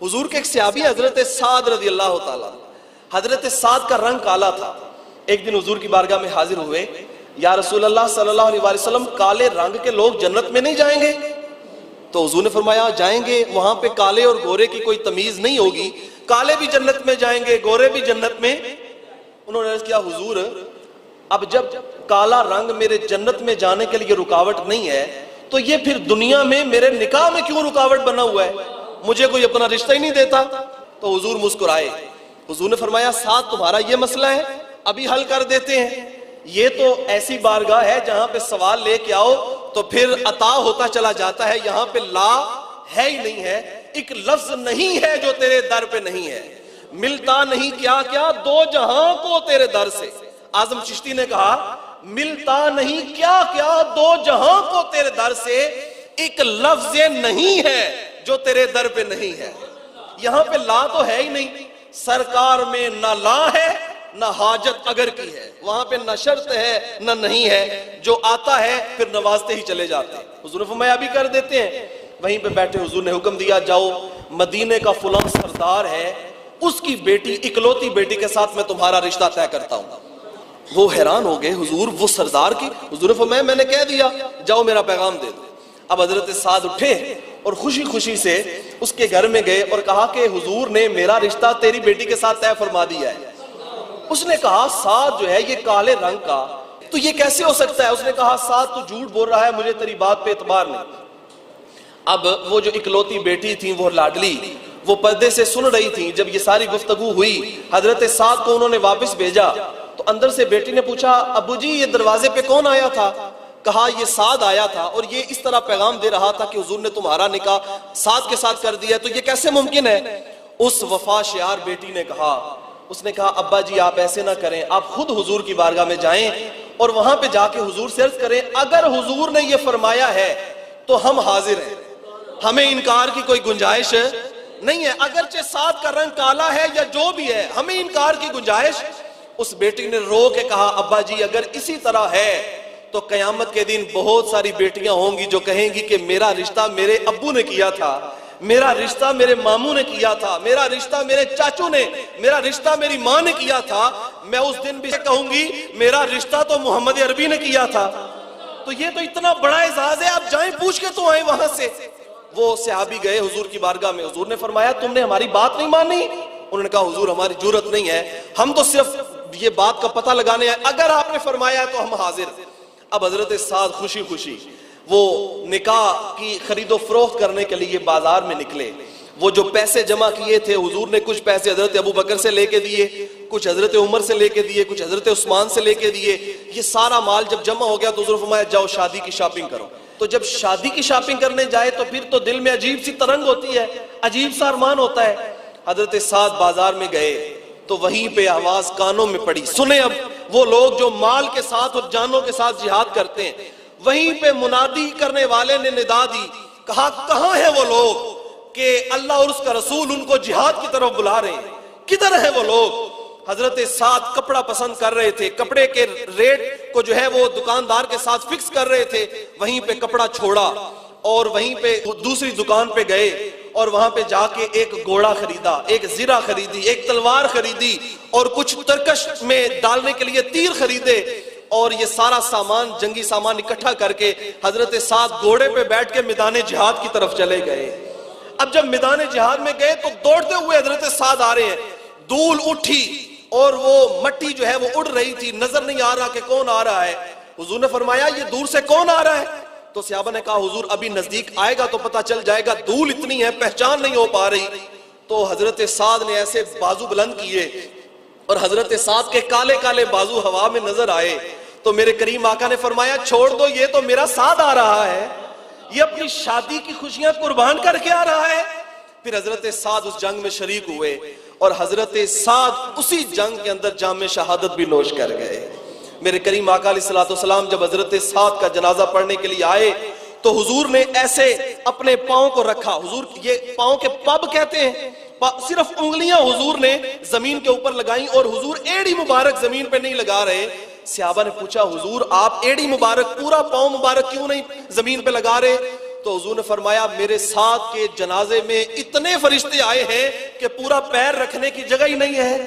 हुजूर के एक सहाबी हजरत साद रज़ी अल्लाह ताला, हजरत साद का रंग काला था। एक दिन हुजूर की बारगाह में हाजिर हुए, या रसूल अल्लाह सल्लल्लाहु अलैहि वसल्लम, काले रंग के लोग जन्नत में नहीं जाएंगे? तो हुजूर ने फरमाया जाएंगे, वहां पे काले और गोरे की कोई तमीज नहीं होगी, काले भी जन्नत में जाएंगे, गोरे भी जन्नत में। उन्होंने अर्ज किया, हुजूर अब जब काला रंग मेरे जन्नत में जाने के लिए रुकावट नहीं है, तो ये फिर दुनिया में मेरे निकाह में क्यों रुकावट बना हुआ है? मुझे कोई अपना रिश्ता ही नहीं देता। तो हुजूर मुस्कुराए, हुजूर ने फरमाया, साथ तुम्हारा ये मसला है, अभी हल कर देते हैं। ये तो ऐसी बारगाह है जहां पे सवाल लेके आओ तो फिर अता होता चला जाता है, यहां पे ला है ही नहीं है, एक लफ्ज नहीं है जो तेरे दर पे नहीं है, मिलता नहीं क्या क्या दो जहां को तेरे दर से। आजम चिश्ती ने कहा, मिलता नहीं क्या क्या दो जहां को तेरे दर से, एक लफ्ज नहीं है जो तेरे दर पे नहीं है। यहां पे ला तो है ही नहीं, सरकार में ना ला है ना हाजत अगर की है, वहां पे ना शर्त है ना नहीं है, जो आता है फिर नवाजते ही चले जाते हैं। हुजूर ने फरमाया अभी कर देते हैं। वहीं पे बैठे हुजूर ने हुक्म दिया, जाओ मदीने का फुलां सरदार है, उसकी बेटी, इकलौती बेटी के साथ मैं तुम्हारा रिश्ता तय करता हूं। वो हैरान हो गए, हुजूर वो सरदार की? हुजूर ने फरमाया मैंने कह दिया, जाओ मेरा पैगाम दे दो। अब हजरत साद उठे और खुशी खुशी से उसके घर में गए और कहा कि हुजूर ने मेरा रिश्ता तेरी बेटी के साथ तय फरमा दिया है। उसने कहा, साद जो है ये काले रंग का, तो ये कैसे हो सकता है? उसने कहा, साद तू झूठ बोल रहा है, मुझे तेरी बात पे एतबार नहीं। अब वो जो इकलौती बेटी थी, वो लाडली, वो पर्दे से सुन रही थी। जब ये सारी गुफ्तगू हुई, हजरत साद को उन्होंने वापस भेजा तो अंदर से बेटी ने पूछा, अब्बू जी ये दरवाजे पे कौन आया था? कहा, ये साद आया था और ये इस तरह पैगाम दे रहा था कि हुजूर ने तुम्हारा निकाह साद के साथ कर दिया, तो ये कैसे मुमकिन है? उस वफा शियार बेटी ने कहा, उसने कहा, अब्बा जी आप ऐसे ना करें, आप खुद हुजूर की बारगाह में जाएं और वहां पे जाके हुजूर से अर्ज करें, अगर हुजूर ने ये फरमाया है तो हम हाजिर हैं, हमें इनकार की कोई गुंजाइश नहीं है, अगरचे साद का रंग काला है या जो भी है, हमें इनकार की गुंजाइश। उस बेटी ने रो के कहा, अब्बा जी अगर इसी तरह है तो कयामत के दिन बहुत सारी बेटियां होंगी जो कहेंगी कि मेरा रिश्ता मेरे अब्बू ने किया था, मेरा रिश्ता मेरे मामू ने किया था, मेरा रिश्ता मेरे चाचू ने, मेरा रिश्ता मेरी माँ ने किया था। मैं उस दिन भी कहूंगी मेरा रिश्ता तो मोहम्मद अरबी ने किया था। तो ये तो इतना बड़ा एजाज है, आप जाएं पूछ के तो आए वहां से। वो सहाबी गए हुजूर की बारगाह में, हुजूर ने फरमाया तुमने हमारी बात नहीं मानी? उन्होंने कहा, हुजूर हमारी जुर्रत नहीं है, हम तो सिर्फ ये बात का पता लगाने आए, अगर आपने फरमाया तो हम हाजिर। अब हजरत साद खुशी खुशी वो निकाह की खरीदो फरोख्त करने के लिए बाजार में निकले। वो जो पैसे जमा किए थे, हुजूर ने कुछ पैसे हजरत अबू बकर से लेके दिए, कुछ हजरत उमर से लेके दिए, कुछ हजरत उस्मान से लेके दिए। ये सारा माल जब जमा हो गया तो हुजूर फरमाया, जाओ शादी की शॉपिंग करो। तो जब शादी की शॉपिंग करने जाए तो फिर तो दिल में अजीब सी तरंग होती है, अजीब सा अरमान होता है। हजरत साद बाजार में गए तो वहीं पे आवाज कानों में पड़ी, सुने अब वो लोग जो माल के साथ और जानों के साथ जिहाद करते हैं। वहीं पे मुनादी करने वाले ने निदा दी, कहा, कहां है वो लोग कि अल्लाह और उसका रसूल उनको जिहाद की तरफ बुला रहे हैं, किधर है वो लोग? हजरत साद कपड़ा पसंद कर रहे थे, कपड़े के रेट को जो है वो दुकानदार के साथ फिक्स कर रहे थे। वहीं पे कपड़ा छोड़ा और वहीं पे दूसरी दुकान पे गए और वहां पे जाके एक घोड़ा खरीदा, एक जीरा खरीदी, एक तलवार खरीदी और कुछ तरकश में डालने के लिए तीर खरीदे। और ये सारा सामान, जंगी सामान इकट्ठा करके हजरत साद घोड़े पे बैठ के मैदान जिहाद की तरफ चले गए। अब जब मैदान जिहाद में गए तो दौड़ते हुए हजरत साद आ रहे हैं, धूल उठी और वो मट्टी जो है वो उड़ रही थी, नजर नहीं आ रहा कि कौन आ रहा है। हुजूर ने फरमाया, ये दूर से कौन आ रहा है? तो सहाबा ने कहा, हुजूर अभी नजदीक आएगा तो पता चल जाएगा, धूल इतनी है पहचान नहीं हो पा रही। तो हजरत साद ने ऐसे बाजू बुलंद किए और हजरत साद के काले काले बाजू हवा में नजर आए। तो मेरे करीम आका ने फरमाया, छोड़ दो, ये तो मेरा साद आ रहा है, ये अपनी शादी की खुशियां कुर्बान करके आ रहा है। फिर हजरत साद उस जंग में शरीक हुए और हजरत साद उसी जंग के अंदर जाम शहादत भी नोश कर गए। मेरे करीम आका अलैहिस्सलाम जब हजरत साद का जनाजा पढ़ने के लिए आए तो हुजूर ने ऐसे अपने पांव को रखा। हुजूर, ये पांव के पब कहते हैं, सिर्फ उंगलियां हुजूर ने जमीन के ऊपर लगाई और हुजूर एड़ी मुबारक जमीन पे नहीं लगा रहे। सहाबा ने पूछा, हुजूर आप एड़ी मुबारक, पूरा पांव मुबारक क्यों नहीं जमीन पे लगा रहे? तो हुजूर ने फरमाया मेरे साथ के जनाजे में इतने फरिश्ते आए हैं कि पूरा पैर रखने की जगह ही नहीं है।